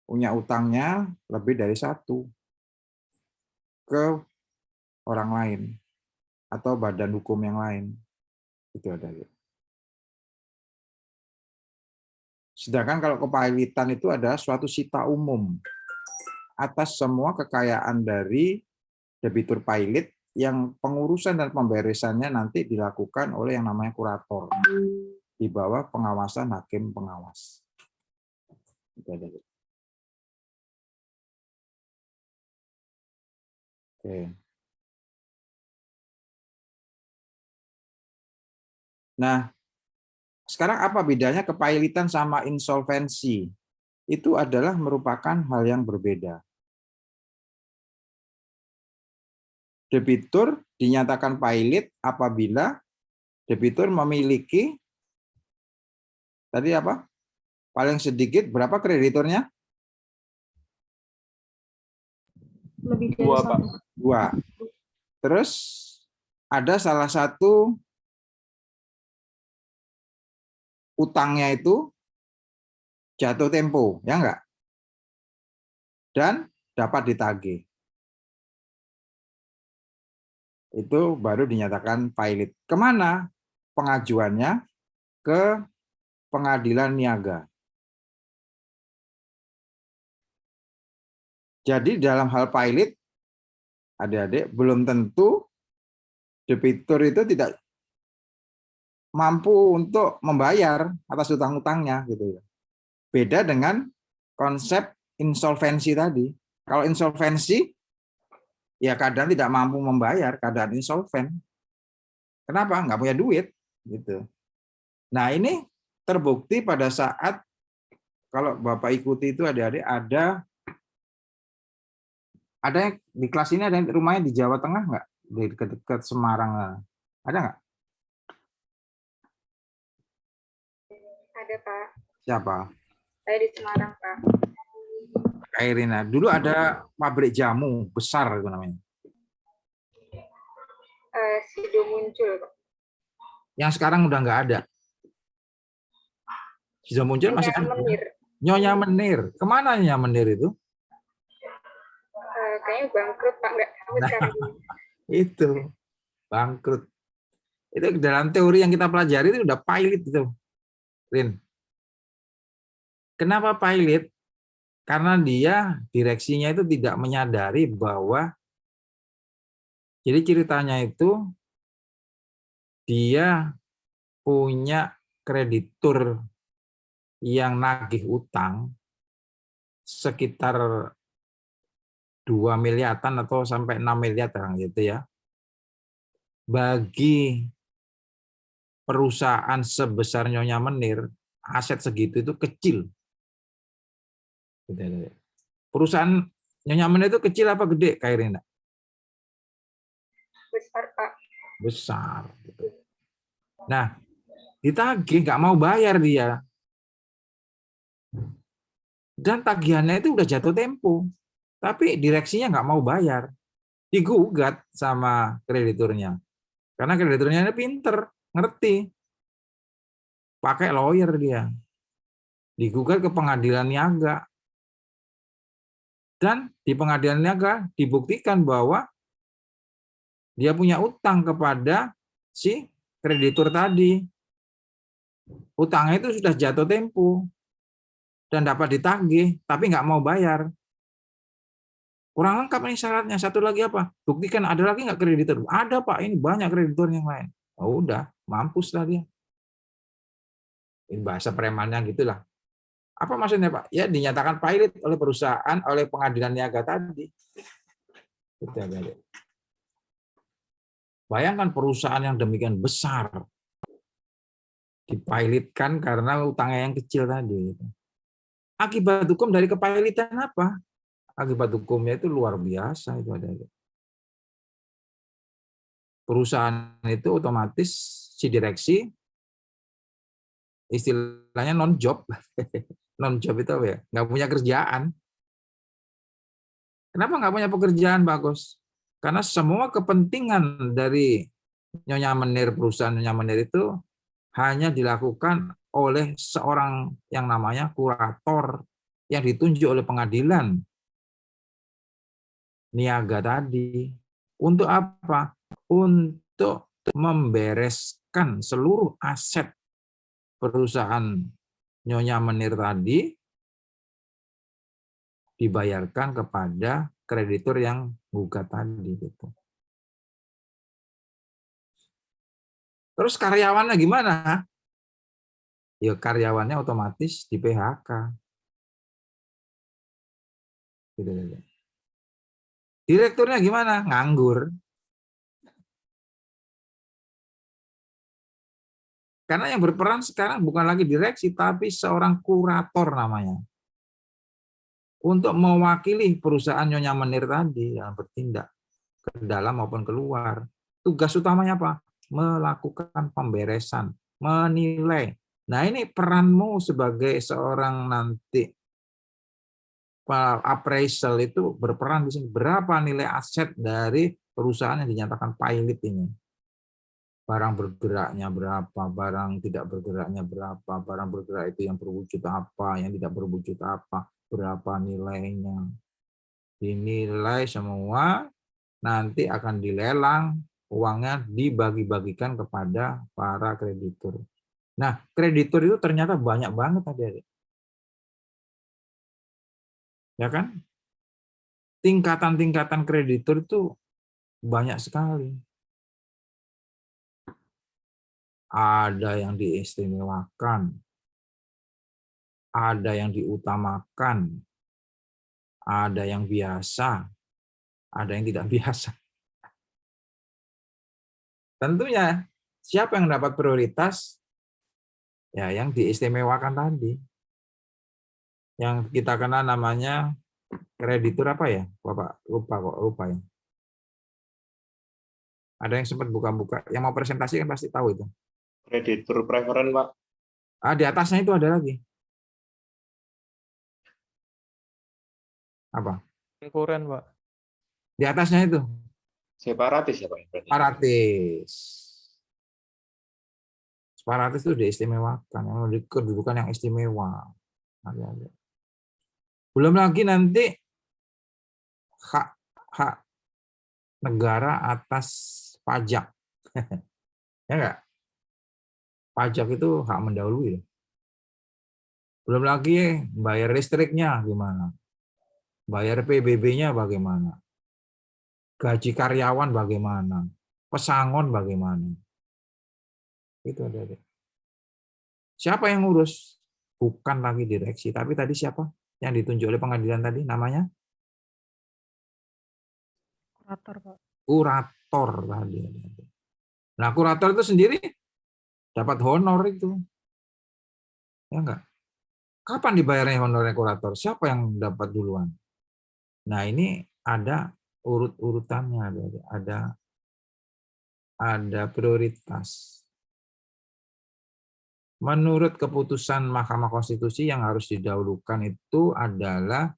punya utangnya lebih dari satu ke orang lain atau badan hukum yang lain. Itu ada. Sedangkan kalau kepailitan itu adalah suatu sita umum atas semua kekayaan dari debitur pailit yang pengurusan dan pemberesannya nanti dilakukan oleh yang namanya kurator di bawah pengawasan hakim pengawas. Itu ada. Oke. Nah, sekarang apa bedanya kepailitan sama insolvensi? Itu adalah merupakan hal yang berbeda. Debitur dinyatakan pailit apabila debitur memiliki tadi apa? Paling sedikit berapa krediturnya? Lebih dari satu. Dua. Terus ada salah satu utangnya itu jatuh tempo, ya enggak? Dan dapat ditagih. Itu baru dinyatakan pailit. Kemana pengajuannya? Ke pengadilan niaga. Jadi dalam hal pailit, adik-adik, belum tentu debitur itu tidak mampu untuk membayar atas utang-utangnya, gitu ya. Beda dengan konsep insolvensi tadi. Kalau insolvensi, ya kadang tidak mampu membayar, keadaan insolven. Kenapa? Nggak punya duit, gitu. Nah, ini terbukti pada saat kalau Bapak ikuti itu adik-adik ada yang di kelas ini ada yang rumahnya di Jawa Tengah nggak? Di dekat Semarang. Ada nggak? Ada, Pak. Siapa? Saya di Semarang, Pak. Kak Irina. Dulu ada pabrik jamu besar itu namanya. Sido muncul, Pak. Yang sekarang udah nggak ada. Sido muncul masih ada. Nyonya Menir. Kemana Nyonya Menir itu? Kayaknya bangkrut, Pak. Nggak tahu sekarang. Itu. Bangkrut. Itu dalam teori yang kita pelajari itu udah pailit itu. Rin. Kenapa pailit? Karena dia direksinya itu tidak menyadari bahwa jadi ceritanya itu dia punya kreditur yang nagih utang sekitar 2 miliaran atau sampai 6 miliar gitu ya. Bagi perusahaan sebesar Nyonya Menir, aset segitu itu kecil. Perusahaan Nyonya Menir itu kecil apa gede, Kak Irina? Besar, Pak. Besar. Nah, ditagih nggak mau bayar dia. Dan tagihannya itu udah jatuh tempo. Tapi direksinya nggak mau bayar. Digugat sama krediturnya. Karena krediturnya ini pinter, ngerti. Pakai lawyer dia. Digugat ke pengadilan niaga. Dan di pengadilan niaga dibuktikan bahwa dia punya utang kepada si kreditur tadi. Utangnya itu sudah jatuh tempo. Dan dapat ditagih, tapi nggak mau bayar. Kurang lengkap ini syaratnya. Satu lagi apa? Buktikan ada lagi nggak kreditur? Ada Pak, ini banyak kreditur yang lain. Oh, udah, mampus lah dia. Ini bahasa premannya gitulah. Apa maksudnya Pak? Ya dinyatakan pailit oleh perusahaan, oleh pengadilan niaga tadi. Bayangkan perusahaan yang demikian besar dipailitkan karena utangnya yang kecil tadi. Akibat hukum dari kepailitan apa? Akibat hukumnya itu luar biasa itu ada. Perusahaan itu otomatis si direksi istilahnya non job. Non job itu apa ya? Nggak punya kerjaan. Kenapa nggak punya pekerjaan, Bagus? Karena semua kepentingan dari Nyonya Menir, perusahaan Nyonya Menir itu hanya dilakukan oleh seorang yang namanya kurator yang ditunjuk oleh pengadilan niaga tadi. Untuk apa? Untuk membereskan seluruh aset perusahaan Nyonya Menir tadi dibayarkan kepada kreditur yang gugat tadi gitu. Terus karyawannya gimana? Ya karyawannya otomatis di PHK. Gitu. Direkturnya gimana? Nganggur. Karena yang berperan sekarang bukan lagi direksi, tapi seorang kurator namanya. Untuk mewakili perusahaan Nyonya Menir tadi yang bertindak ke dalam maupun keluar. Tugas utamanya apa? Melakukan pemberesan, menilai. Nah ini peranmu sebagai seorang nanti appraisal itu berperan di sini. Berapa nilai aset dari perusahaan yang dinyatakan pailit ini? Barang bergeraknya berapa, barang tidak bergeraknya berapa, barang bergerak itu yang berwujud apa, yang tidak berwujud apa, berapa nilainya. Dinilai semua, nanti akan dilelang, uangnya dibagi-bagikan kepada para kreditur. Nah, kreditur itu ternyata banyak banget adik-adik. Ya kan? Tingkatan-tingkatan kreditur itu banyak sekali. Ada yang diistimewakan, ada yang diutamakan, ada yang biasa, ada yang tidak biasa. Tentunya siapa yang dapat prioritas? Ya, yang diistimewakan tadi. Yang kita kenal namanya kreditur apa ya? Bapak lupa ya. Ada yang sempat buka-buka. Yang mau presentasi kan pasti tahu itu. Kreditur preferen, Pak. Di atasnya itu ada lagi. Apa? Konkuren, Pak. Di atasnya itu. Separatis ya, Pak? Separatis. Separatis itu diistimewakan. Yang kedudukan yang istimewa. Belum lagi nanti hak negara atas pajak. Ya enggak? Pajak itu hak mendahului. Belum lagi bayar listriknya gimana? Bayar PBB-nya bagaimana? Gaji karyawan bagaimana? Pesangon bagaimana? Itu ada. Siapa yang ngurus? Bukan lagi direksi, tapi tadi siapa yang ditunjuk oleh pengadilan tadi namanya? Kurator, Pak. Kurator tadi. Nah, kurator itu sendiri dapat honor itu. Ya enggak? Kapan dibayarnya honornya kurator? Siapa yang dapat duluan? Nah, ini ada urut-urutannya, ada prioritas. Menurut keputusan Mahkamah Konstitusi yang harus didahulukan itu adalah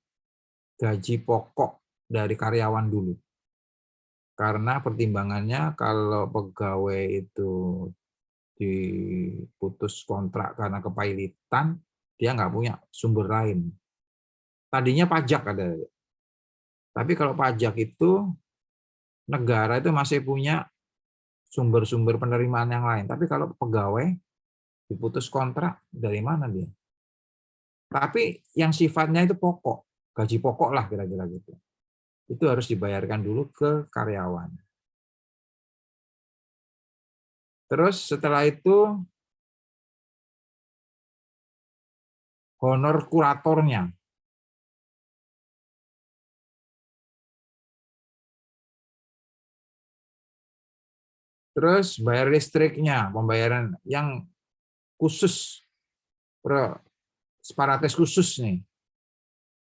gaji pokok dari karyawan dulu. Karena pertimbangannya kalau pegawai itu diputus kontrak karena kepailitan, dia nggak punya sumber lain. Tadinya pajak ada. Tapi kalau pajak itu negara itu masih punya sumber-sumber penerimaan yang lain. Tapi kalau pegawai diputus kontrak, dari mana dia? Tapi yang sifatnya itu pokok, gaji pokok lah kira-kira gitu. Itu harus dibayarkan dulu ke karyawan. Terus setelah itu honor kuratornya. Terus bayar listriknya, pembayaran yang khusus, separatis khusus nih,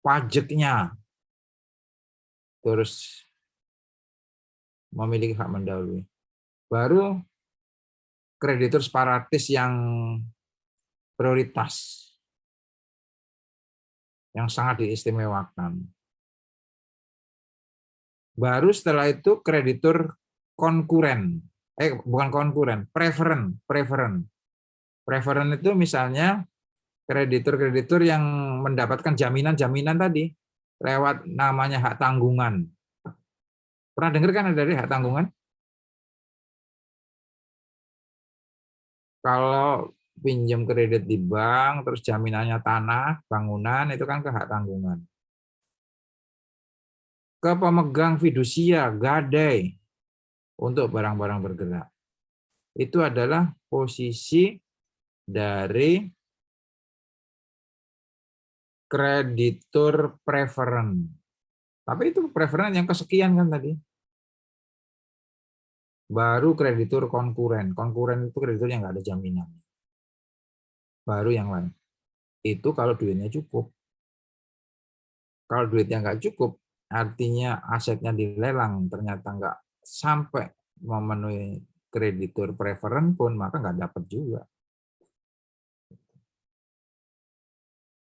pajaknya, terus memiliki hak mendahului. Baru kreditur separatis yang prioritas, yang sangat diistimewakan. Baru setelah itu kreditur konkuren, bukan konkuren, preferen itu misalnya kreditur-kreditur yang mendapatkan jaminan-jaminan tadi lewat namanya hak tanggungan. Pernah dengar kan dari hak tanggungan? Kalau pinjam kredit di bank, terus jaminannya tanah, bangunan, itu kan ke hak tanggungan. Ke pemegang fidusia, gadai, untuk barang-barang bergerak. Itu adalah posisi dari kreditur preferen. Tapi itu preferen yang kesekian kan tadi. Baru kreditur konkuren. Konkuren itu kreditur yang nggak ada jaminan. Baru yang lain. Itu kalau duitnya cukup. Kalau duitnya nggak cukup, artinya asetnya dilelang, ternyata nggak sampai memenuhi kreditur preferen pun, maka nggak dapat juga.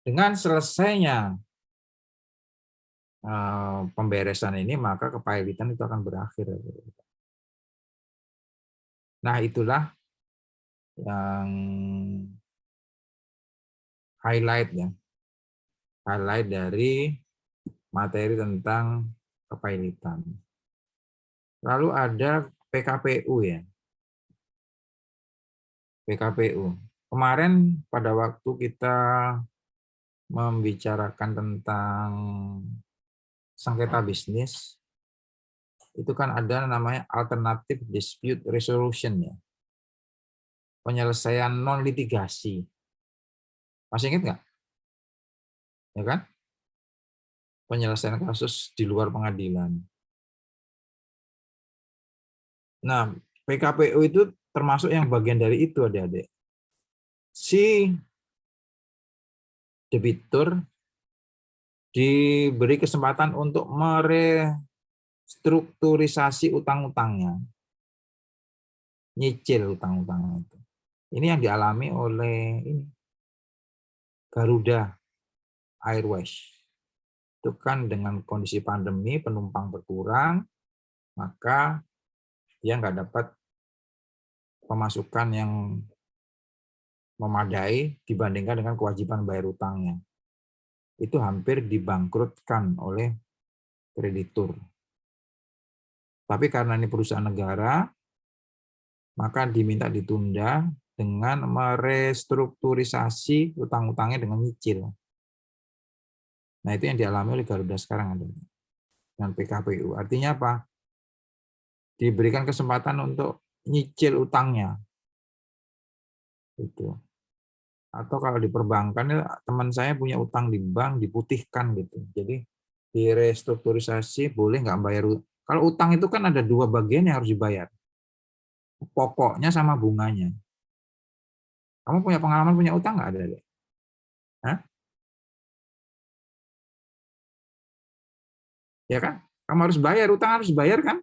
Dengan selesainya pemberesan ini, maka kepailitan itu akan berakhir. Nah, itulah yang highlight ya. Highlight dari materi tentang kepailitan. Lalu ada PKPU ya. PKPU. Kemarin pada waktu kita membicarakan tentang sengketa bisnis, itu kan ada namanya alternative dispute resolution ya. Penyelesaian non litigasi. Masih ingat nggak? Ya kan? Penyelesaian kasus di luar pengadilan. Nah, PKPU itu termasuk yang bagian dari itu, adik-adik. Si debitur diberi kesempatan untuk merestrukturisasi utang-utangnya. Nyicil utang-utangnya itu. Ini yang dialami oleh Garuda Airways. Itu kan dengan kondisi pandemi, penumpang berkurang, maka dia nggak dapat pemasukan yang memadai dibandingkan dengan kewajiban bayar utangnya. Itu hampir dibangkrutkan oleh kreditur. Tapi karena ini perusahaan negara, maka diminta ditunda dengan merestrukturisasi utang-utangnya dengan nyicil. Nah, itu yang dialami oleh Garuda sekarang dengan PKPU. Artinya apa? Diberikan kesempatan untuk nyicil utangnya. Itu. Atau kalau di perbankan, teman saya punya utang di bank, diputihkan gitu. Jadi direstrukturisasi, boleh nggak bayar. Kalau utang itu kan ada dua bagian yang harus dibayar. Pokoknya sama bunganya. Kamu punya pengalaman punya utang nggak ada? Hah? Ya kan? Kamu harus bayar, utang harus bayar kan?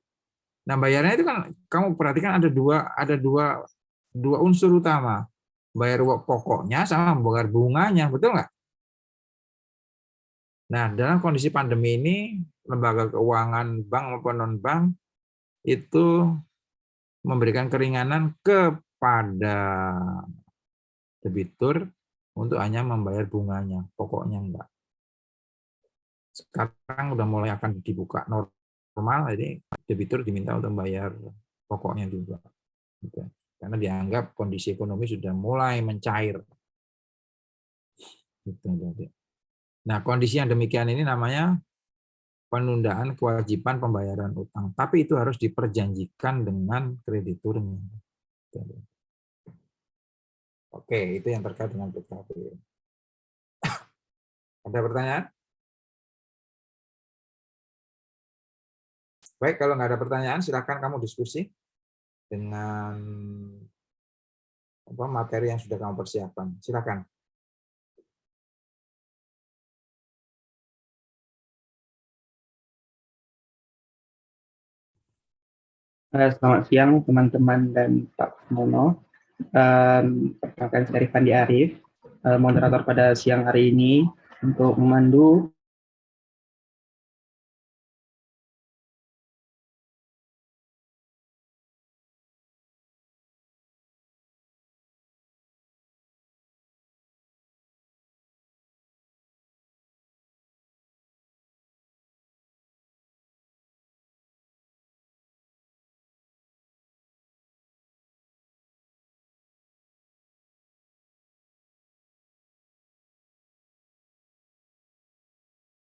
Nah, bayarnya itu kan kamu perhatikan ada dua unsur utama. Bayar pokoknya sama bayar bunganya, betul nggak? Nah, dalam kondisi pandemi ini, lembaga keuangan bank maupun non-bank itu memberikan keringanan kepada debitur untuk hanya membayar bunganya, pokoknya enggak. Sekarang udah mulai akan dibuka normal, jadi debitur diminta untuk membayar pokoknya juga. Gitu. Karena dianggap kondisi ekonomi sudah mulai mencair. Gitu. Nah, kondisi yang demikian ini namanya penundaan kewajiban pembayaran utang. Tapi itu harus diperjanjikan dengan krediturnya. Oke, itu yang terkait dengan PKPU. Ada pertanyaan? Baik, kalau nggak ada pertanyaan, silakan kamu diskusi dengan materi yang sudah kamu persiapkan. Silakan. Selamat siang teman-teman dan Pak Mono. Perkenalkan saya Rifandi Arif, moderator pada siang hari ini untuk memandu